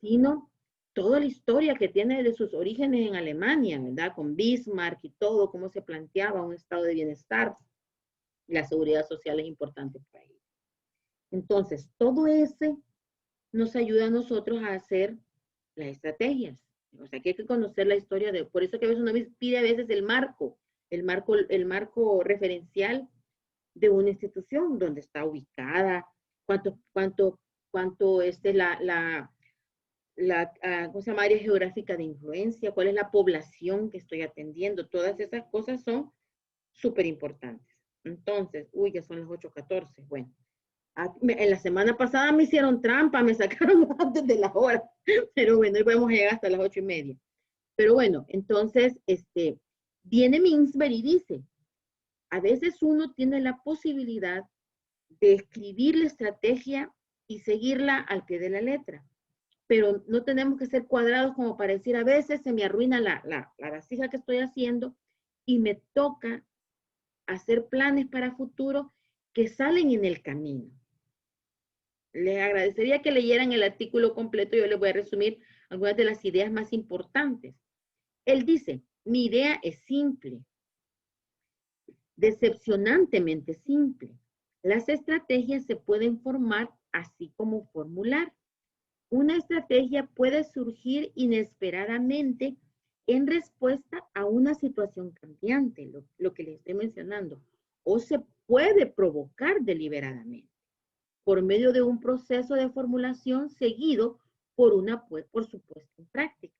Speaker 4: sino toda la historia que tiene de sus orígenes en Alemania, ¿verdad? Con Bismarck y todo, cómo se planteaba un estado de bienestar. La seguridad social es importante para ellos. Entonces, todo ese nos ayuda a nosotros a hacer las estrategias. O sea, que hay que conocer la historia por eso que a veces uno pide a veces el marco referencial de una institución, donde está ubicada, cuánto es ¿cómo se llama? Área geográfica de influencia, cuál es la población que estoy atendiendo, todas esas cosas son súper importantes. Entonces, ya son las 8:14, bueno. En la semana pasada me hicieron trampa, me sacaron antes de la hora, pero bueno, hoy podemos llegar hasta las 8:30. Pero bueno, entonces, viene Mintzberg y dice, a veces uno tiene la posibilidad de escribir la estrategia y seguirla al pie de la letra, pero no tenemos que ser cuadrados como para decir, a veces se me arruina la vasija que estoy haciendo y me toca hacer planes para futuro que salen en el camino. Les agradecería que leyeran el artículo completo. Yo les voy a resumir algunas de las ideas más importantes. Él dice, mi idea es simple, decepcionantemente simple. Las estrategias se pueden formar así como formular. Una estrategia puede surgir inesperadamente en respuesta a una situación cambiante, lo que les estoy mencionando, o se puede provocar deliberadamente por medio de un proceso de formulación seguido por su puesta en práctica.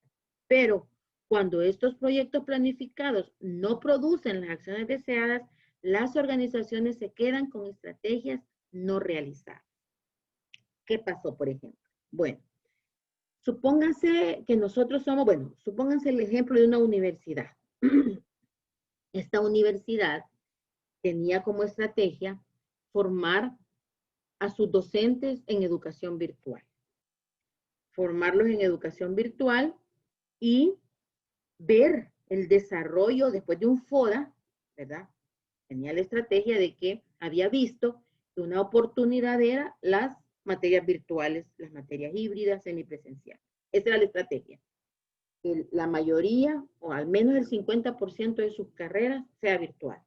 Speaker 4: Pero cuando estos proyectos planificados no producen las acciones deseadas, las organizaciones se quedan con estrategias no realizadas. ¿Qué pasó, por ejemplo? Bueno, supónganse que nosotros somos, supónganse el ejemplo de una universidad. Esta universidad tenía como estrategia formar a sus docentes en educación virtual. Formarlos en educación virtual y ver el desarrollo después de un FODA, ¿verdad? Tenía la estrategia de que había visto que una oportunidad era las materias virtuales, las materias híbridas, semipresenciales. Esa era la estrategia. La mayoría, o al menos el 50% de sus carreras, sea virtual,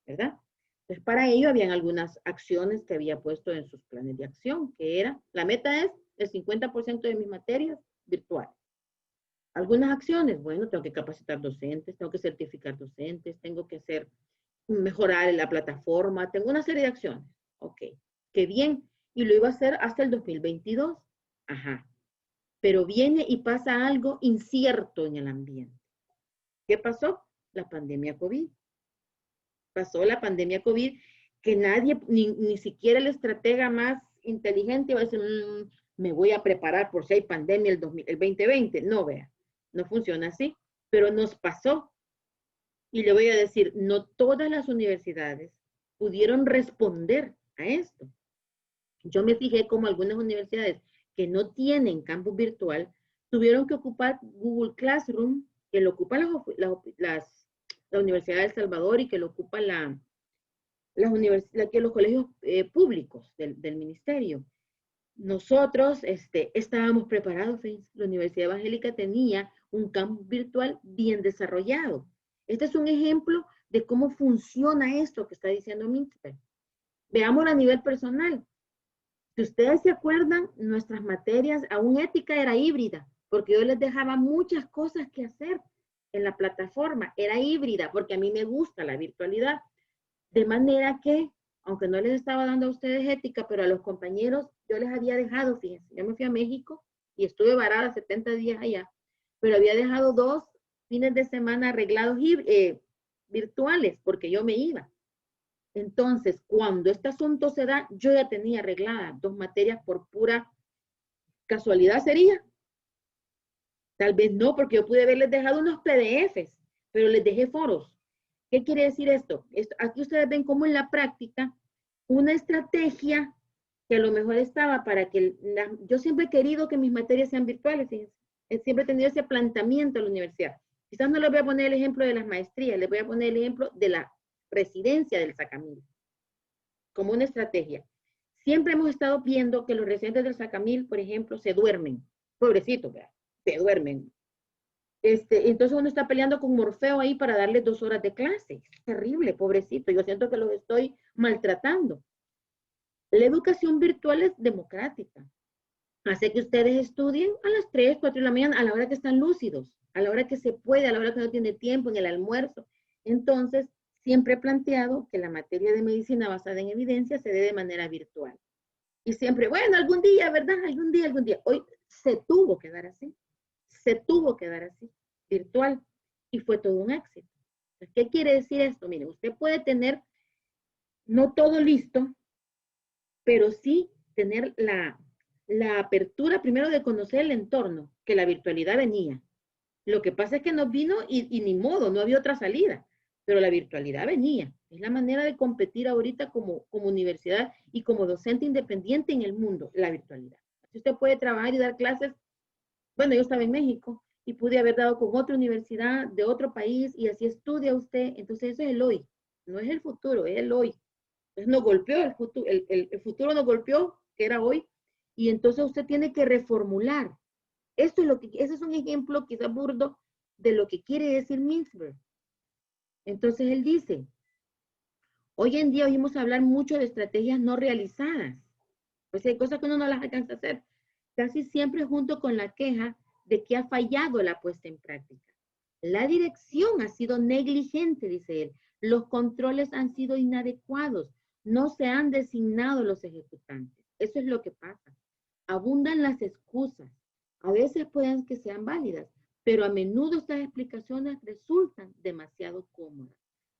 Speaker 4: ¿verdad? Entonces, para ello, habían algunas acciones que había puesto en sus planes de acción, que era, la meta es el 50% de mis materias virtuales. Algunas acciones, bueno, tengo que capacitar docentes, tengo que certificar docentes, tengo que mejorar la plataforma, tengo una serie de acciones. Ok, qué bien. Y lo iba a hacer hasta el 2022. Ajá. Pero viene y pasa algo incierto en el ambiente. ¿Qué pasó? La pandemia COVID. Pasó la pandemia COVID que nadie, ni siquiera el estratega más inteligente va a decir, me voy a preparar por si hay pandemia el 2020. No, vea, no funciona así. Pero nos pasó. Y le voy a decir, no todas las universidades pudieron responder a esto. Yo me fijé como algunas universidades que no tienen campus virtual tuvieron que ocupar Google Classroom, que lo ocupa la Universidad de El Salvador y que lo ocupa los colegios públicos del ministerio. Nosotros estábamos preparados. La Universidad Evangélica tenía un campus virtual bien desarrollado. Este es un ejemplo de cómo funciona esto que está diciendo Mixper. Veámoslo a nivel personal. Si ustedes se acuerdan, nuestras materias, aún ética era híbrida, porque yo les dejaba muchas cosas que hacer en la plataforma. Era híbrida, porque a mí me gusta la virtualidad. De manera que, aunque no les estaba dando a ustedes ética, pero a los compañeros yo les había dejado, fíjense, yo me fui a México y estuve varada 70 días allá, pero había dejado 2 fines de semana arreglados virtuales, porque yo me iba. Entonces, cuando este asunto se da, yo ya tenía arregladas 2 materias por pura casualidad sería. Tal vez no, porque yo pude haberles dejado unos PDFs, pero les dejé foros. ¿Qué quiere decir esto? Aquí ustedes ven cómo en la práctica, una estrategia que a lo mejor estaba para que, yo siempre he querido que mis materias sean virtuales, fíjense. Siempre he tenido ese planteamiento en la universidad. Quizás no les voy a poner el ejemplo de las maestrías, les voy a poner el ejemplo de la residencia del Sacamil, como una estrategia. Siempre hemos estado viendo que los residentes del Sacamil, por ejemplo, se duermen. Pobrecitos, ¿verdad? Se duermen. Entonces uno está peleando con Morfeo ahí para darles 2 horas de clase. Es terrible, pobrecito. Yo siento que los estoy maltratando. La educación virtual es democrática. Hace que ustedes estudien a las 3, 4 de la mañana, a la hora que están lúcidos, a la hora que se puede, a la hora que no tiene tiempo, en el almuerzo. Entonces, siempre he planteado que la materia de medicina basada en evidencia se dé de manera virtual. Y siempre, bueno, algún día, ¿verdad? Algún día. Hoy se tuvo que dar así. Se tuvo que dar así, virtual. Y fue todo un éxito. ¿Qué quiere decir esto? Mire, usted puede tener no todo listo, pero sí tener la apertura primero de conocer el entorno, que la virtualidad venía. Lo que pasa es que nos vino y ni modo, no había otra salida. Pero la virtualidad venía. Es la manera de competir ahorita como universidad y como docente independiente en el mundo, la virtualidad. Así usted puede trabajar y dar clases. Bueno, yo estaba en México y pude haber dado con otra universidad de otro país y así estudia usted. Entonces eso es el hoy. no es el futuro, es el hoy. Entonces nos golpeó el futuro, el futuro nos golpeó, que era hoy, y entonces usted tiene que reformular. Esto es lo que, ese es un ejemplo quizás burdo de lo que quiere decir Mintzberg. Entonces él dice, hoy en día oímos hablar mucho de estrategias no realizadas. Pues hay cosas que uno no las alcanza a hacer. Casi siempre junto con la queja de que ha fallado la puesta en práctica. La dirección ha sido negligente, dice él. Los controles han sido inadecuados. No se han designado los ejecutantes. Eso es lo que pasa. Abundan las excusas. A veces pueden que sean válidas, pero a menudo estas explicaciones resultan demasiado cómodas.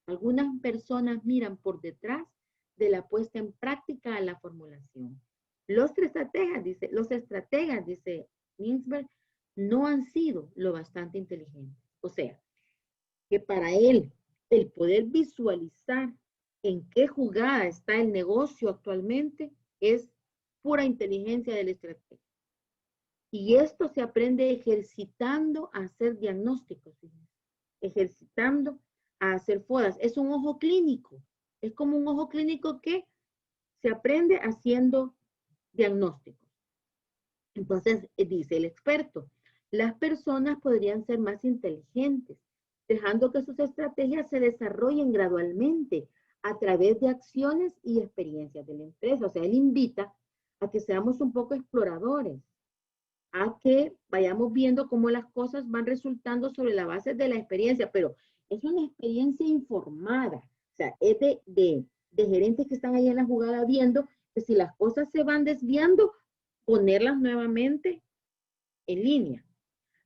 Speaker 4: Algunas personas miran por detrás de la puesta en práctica a la formulación. Los estrategas, dice Mintzberg, no han sido lo bastante inteligentes. O sea, que para él, el poder visualizar en qué jugada está el negocio actualmente es pura inteligencia del estratega. Y esto se aprende ejercitando a hacer diagnósticos, ejercitando a hacer FODAs. Es un ojo clínico. Es como un ojo clínico que se aprende haciendo diagnósticos. Entonces, dice el experto, las personas podrían ser más inteligentes, dejando que sus estrategias se desarrollen gradualmente a través de acciones y experiencias de la empresa. O sea, él invita a que seamos un poco exploradores, a que vayamos viendo cómo las cosas van resultando sobre la base de la experiencia, pero es una experiencia informada. O sea, es de gerentes que están ahí en la jugada viendo que si las cosas se van desviando, ponerlas nuevamente en línea.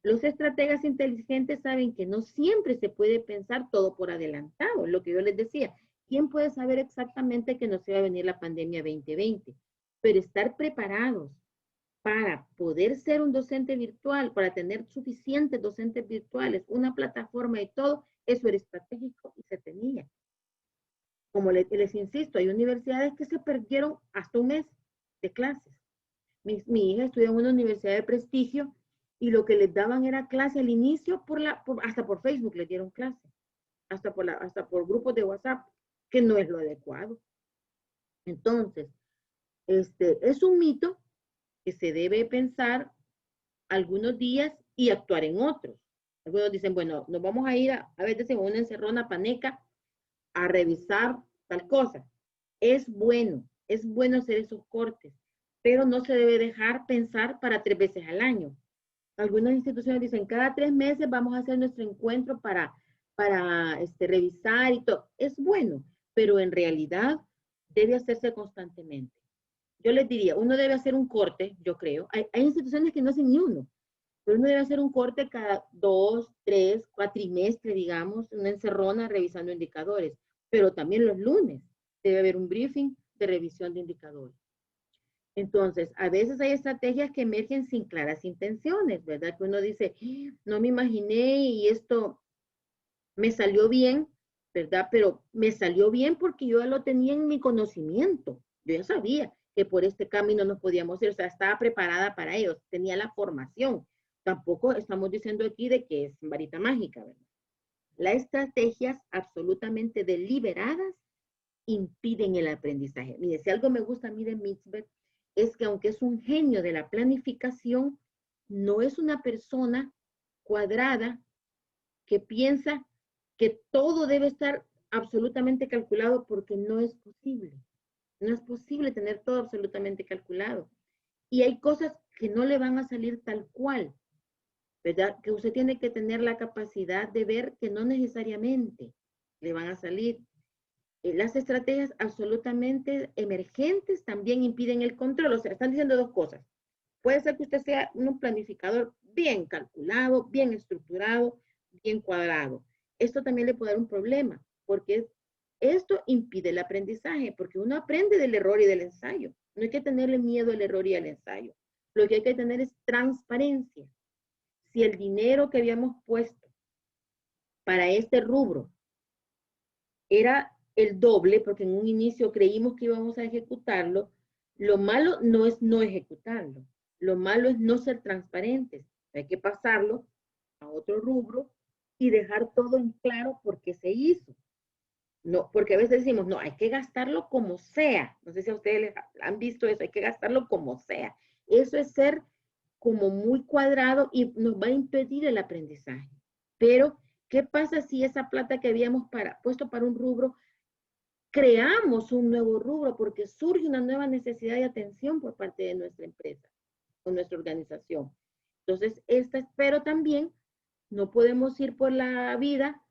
Speaker 4: Los estrategas inteligentes saben que no siempre se puede pensar todo por adelantado, lo que yo les decía. ¿Quién puede saber exactamente que nos iba a venir la pandemia 2020? Pero estar preparados para poder ser un docente virtual, para tener suficientes docentes virtuales, una plataforma y todo, eso era estratégico y se tenía. Como les insisto, hay universidades que se perdieron hasta un mes de clases. Mi hija estudia en una universidad de prestigio y lo que les daban era clase al inicio, hasta por Facebook les dieron clase, hasta por grupos de WhatsApp, que no es lo adecuado. Entonces, es un mito que se debe pensar algunos días y actuar en otros. Algunos dicen, bueno, nos vamos a ir a veces en una encerrona paneca a revisar tal cosa. Es bueno hacer esos cortes, pero no se debe dejar pensar para 3 veces al año. Algunas instituciones dicen, cada 3 meses vamos a hacer nuestro encuentro para revisar y todo. Es bueno, pero en realidad debe hacerse constantemente. Yo les diría, uno debe hacer un corte, yo creo. Hay instituciones que no hacen ni uno, pero uno debe hacer un corte cada 2, 3, cuatrimestre, digamos, una encerrona revisando indicadores. Pero también los lunes debe haber un briefing de revisión de indicadores. Entonces, a veces hay estrategias que emergen sin claras intenciones, ¿verdad? Que uno dice, no me imaginé y esto me salió bien, ¿verdad? Pero me salió bien porque yo ya lo tenía en mi conocimiento. Yo ya sabía que por este camino nos podíamos ir, o sea, estaba preparada para ello, tenía la formación. Tampoco estamos diciendo aquí de que es varita mágica, ¿verdad? Las estrategias absolutamente deliberadas impiden el aprendizaje. Mire, si algo me gusta a mí de Mintzberg es que aunque es un genio de la planificación, no es una persona cuadrada que piensa que todo debe estar absolutamente calculado porque no es posible. No es posible tener todo absolutamente calculado. Y hay cosas que no le van a salir tal cual, ¿verdad? Que usted tiene que tener la capacidad de ver que no necesariamente le van a salir. Las estrategias absolutamente emergentes también impiden el control. O sea, están diciendo dos cosas. Puede ser que usted sea un planificador bien calculado, bien estructurado, bien cuadrado. Esto también le puede dar un problema, porque esto impide el aprendizaje, porque uno aprende del error y del ensayo. No hay que tenerle miedo al error y al ensayo. Lo que hay que tener es transparencia. Si el dinero que habíamos puesto para este rubro era el doble, porque en un inicio creímos que íbamos a ejecutarlo, lo malo no es no ejecutarlo. Lo malo es no ser transparentes. Hay que pasarlo a otro rubro y dejar todo en claro por qué se hizo. No, porque a veces decimos, no, hay que gastarlo como sea. No sé si a ustedes han visto eso, hay que gastarlo como sea. Eso es ser como muy cuadrado y nos va a impedir el aprendizaje. Pero, ¿qué pasa si esa plata que habíamos puesto para un rubro, creamos un nuevo rubro porque surge una nueva necesidad de atención por parte de nuestra empresa o nuestra organización? Entonces, pero también no podemos ir por la vida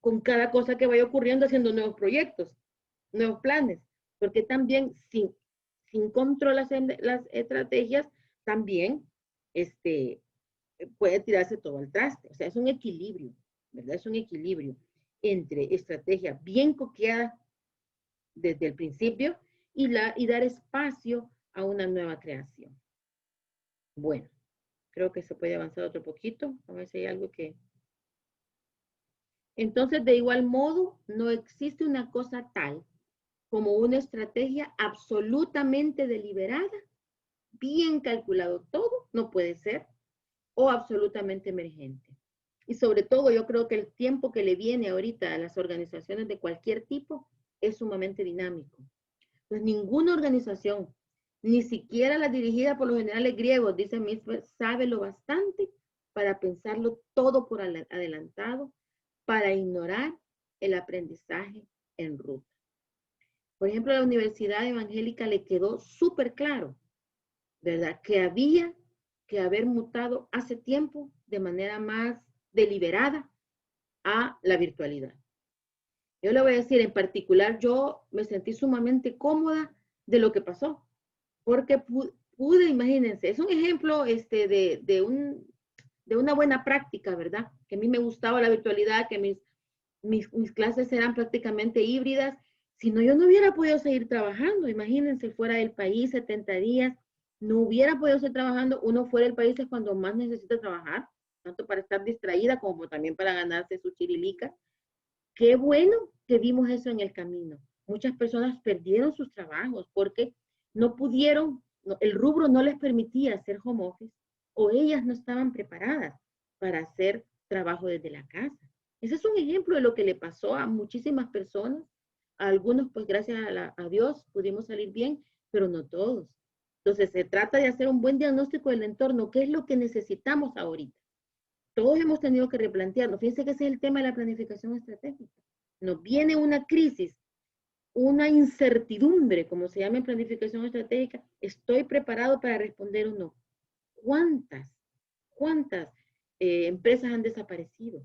Speaker 4: con cada cosa que vaya ocurriendo haciendo nuevos proyectos, nuevos planes, porque también sin control las estrategias, también puede tirarse todo al traste. O sea, es un equilibrio, ¿verdad? Es un equilibrio entre estrategia bien coqueada desde el principio y dar espacio a una nueva creación. Bueno, creo que se puede avanzar otro poquito. A ver si hay algo que... Entonces, de igual modo, no existe una cosa tal como una estrategia absolutamente deliberada, bien calculado todo, no puede ser, o absolutamente emergente. Y sobre todo, yo creo que el tiempo que le viene ahorita a las organizaciones de cualquier tipo es sumamente dinámico. Pues ninguna organización, ni siquiera la dirigida por los generales griegos, dice Misper, sabe lo bastante para pensarlo todo por adelantado, para ignorar el aprendizaje en ruta. Por ejemplo, a la Universidad Evangélica le quedó súper claro, ¿verdad? Que había que haber mutado hace tiempo de manera más deliberada a la virtualidad. Yo le voy a decir, en particular, yo me sentí sumamente cómoda de lo que pasó, porque pude, imagínense, es un ejemplo de una buena práctica, ¿verdad? Que a mí me gustaba la virtualidad, que mis clases eran prácticamente híbridas. Si no, yo no hubiera podido seguir trabajando. Imagínense, fuera del país, 70 días, no hubiera podido seguir trabajando. Uno fuera del país es cuando más necesita trabajar, tanto para estar distraída como también para ganarse su chirilica. Qué bueno que vimos eso en el camino. Muchas personas perdieron sus trabajos porque no pudieron, el rubro no les permitía hacer home office o ellas no estaban preparadas para hacer trabajo desde la casa. Ese es un ejemplo de lo que le pasó a muchísimas personas. A algunos, pues gracias a Dios, pudimos salir bien, pero no todos. Entonces, se trata de hacer un buen diagnóstico del entorno. ¿Qué es lo que necesitamos ahorita? Todos hemos tenido que replantearnos. Fíjense que ese es el tema de la planificación estratégica. Nos viene una crisis, una incertidumbre, como se llama en planificación estratégica. ¿Estoy preparado para responder o no? ¿Cuántas empresas han desaparecido?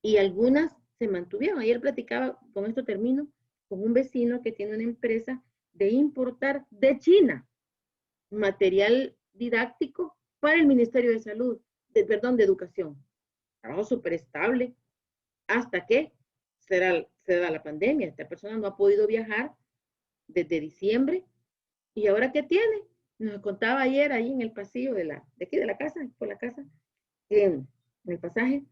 Speaker 4: Y algunas se mantuvieron. Ayer platicaba, con esto termino, con un vecino que tiene una empresa de importar de China material didáctico para el Ministerio de Salud, de Educación. Trabajo súper estable, hasta que se da la pandemia. Esta persona no ha podido viajar desde diciembre. ¿Y ahora qué tiene? Nos contaba ayer ahí en el pasillo de aquí de la casa, por la casa, en el pasaje,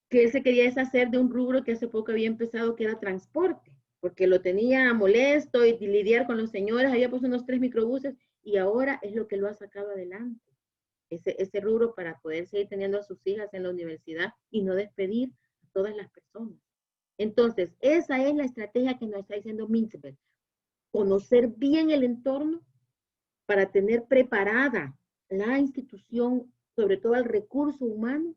Speaker 4: que él se quería deshacer de un rubro que hace poco había empezado, que era transporte, porque lo tenía molesto y lidiar con los señores, había puesto unos 3 microbuses y ahora es lo que lo ha sacado adelante. Ese rubro para poder seguir teniendo a sus hijas en la universidad y no despedir a todas las personas. Entonces, esa es la estrategia que nos está diciendo Mintzberg. Conocer bien el entorno para tener preparada la institución, sobre todo el recurso humano,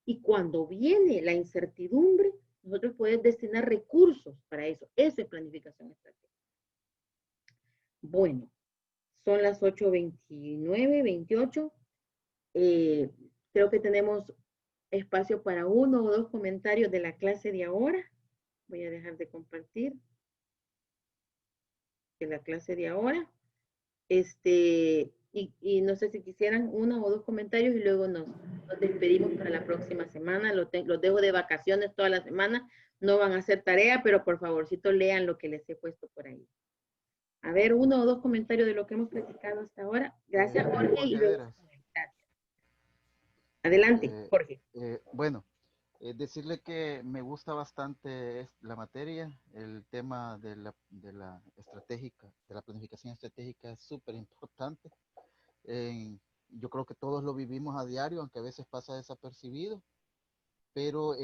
Speaker 4: y cuando viene la incertidumbre, nosotros podemos destinar recursos para eso. Eso es planificación estratégica. Bueno, son las 8:29, 28. Creo que tenemos espacio para 1 o 2 comentarios de la clase de ahora. Voy a dejar de compartir de la clase de ahora. Y no sé si quisieran 1 o 2 comentarios y luego nos despedimos para la próxima semana. Los dejo de vacaciones toda la semana. No van a hacer tarea, pero por favorcito lean lo que les he puesto por ahí. A ver, 1 o 2 comentarios de lo que hemos platicado hasta ahora. Gracias, Jorge. Y luego, gracias. Adelante, Jorge.
Speaker 8: Bueno, decirle que me gusta bastante la materia, el tema de la estratégica, de la planificación estratégica es súper importante. Yo creo que todos lo vivimos a diario, aunque a veces pasa desapercibido. Pero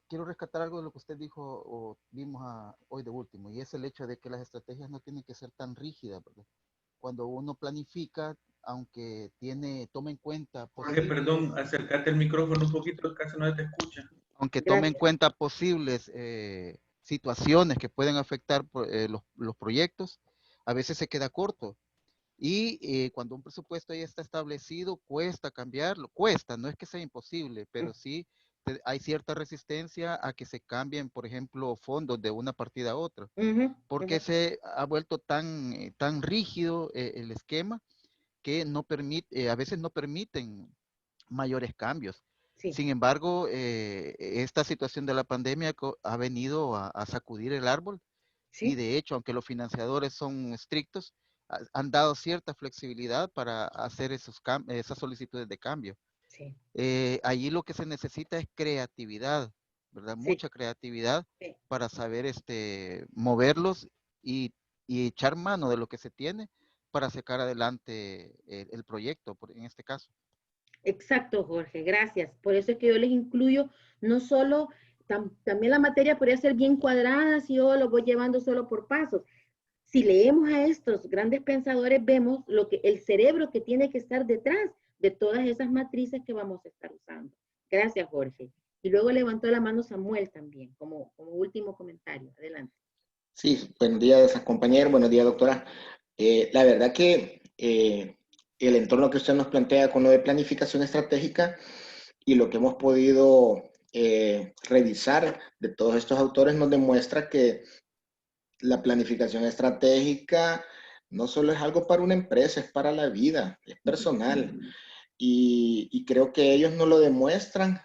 Speaker 8: quiero rescatar algo de lo que usted dijo o vimos hoy de último, y es el hecho de que las estrategias no tienen que ser tan rígidas, ¿verdad? Cuando uno planifica, aunque toma en cuenta
Speaker 2: Jorge, perdón, acércate el micrófono un poquito, casi no te escucha.
Speaker 8: Aunque tome en cuenta posibles situaciones que pueden afectar los proyectos, a veces se queda corto. Y cuando un presupuesto ya está establecido, cuesta cambiarlo. Cuesta, no es que sea imposible, pero sí hay cierta resistencia a que se cambien, por ejemplo, fondos de una partida a otra. Porque se ha vuelto tan rígido el esquema que a veces no permiten mayores cambios. Sí. Sin embargo, esta situación de la pandemia ha venido a sacudir el árbol. Sí. Y de hecho, aunque los financiadores son estrictos, han dado cierta flexibilidad para hacer esas solicitudes de cambio. Sí. Allí lo que se necesita es creatividad, ¿verdad? Sí. Mucha creatividad, sí, para saber moverlos y echar mano de lo que se tiene para sacar adelante el proyecto, en este caso.
Speaker 4: Exacto, Jorge, gracias. Por eso es que yo les incluyo no solo, también la materia podría ser bien cuadrada si yo lo voy llevando solo por pasos. Si leemos a estos grandes pensadores, vemos el cerebro que tiene que estar detrás de todas esas matrices que vamos a estar usando. Gracias, Jorge. Y luego levantó la mano Samuel también, como último comentario. Adelante.
Speaker 5: Sí, buenos días, compañero. Buenos días, doctora. La verdad que el entorno que usted nos plantea con lo de planificación estratégica y lo que hemos podido revisar de todos estos autores nos demuestra que la planificación estratégica no solo es algo para una empresa, es para la vida, es personal. Y creo que ellos nos lo demuestran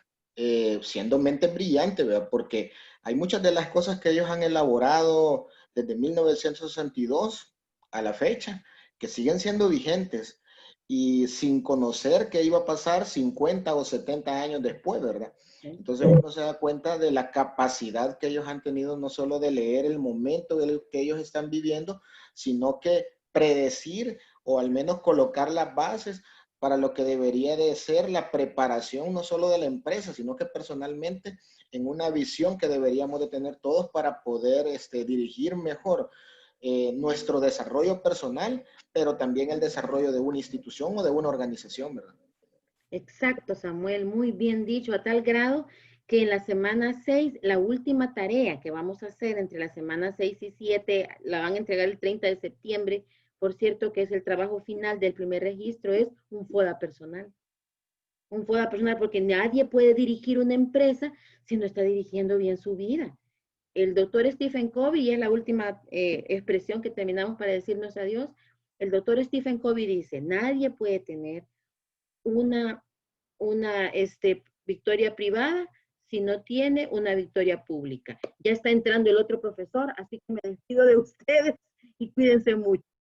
Speaker 5: siendo mentes brillantes, ¿verdad? Porque hay muchas de las cosas que ellos han elaborado desde 1962 a la fecha que siguen siendo vigentes y sin conocer qué iba a pasar 50 o 70 años después, ¿verdad? Entonces uno se da cuenta de la capacidad que ellos han tenido no solo de leer el momento que ellos están viviendo, sino que predecir o al menos colocar las bases para lo que debería de ser la preparación no solo de la empresa, sino que personalmente en una visión que deberíamos de tener todos para poder dirigir mejor nuestro desarrollo personal, pero también el desarrollo de una institución o de una organización, ¿verdad?
Speaker 4: Exacto, Samuel, muy bien dicho, a tal grado que en la semana 6, la última tarea que vamos a hacer entre la semana 6 y 7, la van a entregar el 30 de septiembre, por cierto, que es el trabajo final del primer registro, es un FODA personal. Un FODA personal, porque nadie puede dirigir una empresa si no está dirigiendo bien su vida. El doctor Stephen Covey, y es la última expresión que terminamos para decirnos adiós, el doctor Stephen Covey dice, nadie puede tener una victoria privada si no tiene una victoria pública. Ya está entrando el otro profesor, así que me despido de ustedes y cuídense mucho.